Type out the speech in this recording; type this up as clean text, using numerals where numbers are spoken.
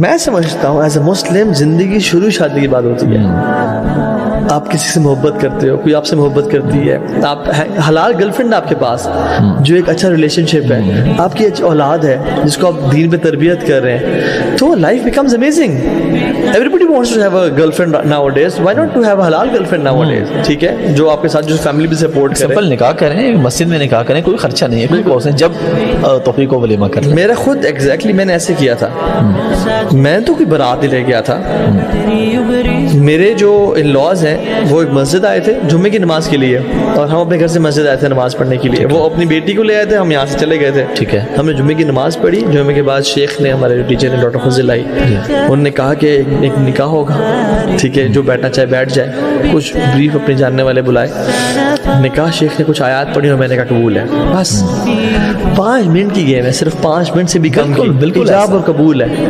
मैं समझता हूँ एज ए मुस्लिम जिंदगी शुरू शादी की बात होती है। आप किसी से मोहब्बत करते हो, कोई आपसे मोहब्बत करती है, आप हलाल गर्लफ्रेंड आपके पास जो एक अच्छा रिलेशनशिप है, आपकी औलाद है जिसको आप दीन पे तरबियत कर रहे हैं, तो life becomes amazing. Everybody wants to have a girlfriend nowadays, why not to have a हलाल गर्लफ्रेंड नाउअडेज? ठीक है, जो आपके साथ जो फैमिली भी सपोर्ट करे, सिंपल निकाह करें, मस्जिद में निकाह करें, कोई खर्चा नहीं है, कोई कॉस्ट नहीं, जब तौफीक को वलीमा कर लें। मेरा खुद एग्जैक्टली मैंने ऐसे किया था। मैं तो कोई बारात नहीं ले गया था। मेरे जो इन लॉज हैं वो एक मस्जिद आए थे जुम्मे की नमाज के लिए, और हम अपने घर से मस्जिद आए थे नमाज पढ़ने के लिए। वो अपनी बेटी को ले आए थे, हम यहाँ से चले गए थे। ठीक है, हमने जुम्मे की नमाज पढ़ी। जुम्मे के बाद शेख ने, हमारे जो टीचर ने, डॉक्टर फजल आई, उन्होंने कहा कि एक निकाह होगा, ठीक है, जो बैठना चाहे बैठ जाए। कुछ ब्रीफ अपने जानने वाले बुलाए, निकाह शेख ने कुछ आयात पढ़ी और मैंने कहा कबूल है। बस 5 मिनट की गेम है, सिर्फ 5 मिनट से भी कम की, बिल्कुल इजाब और कबूल है।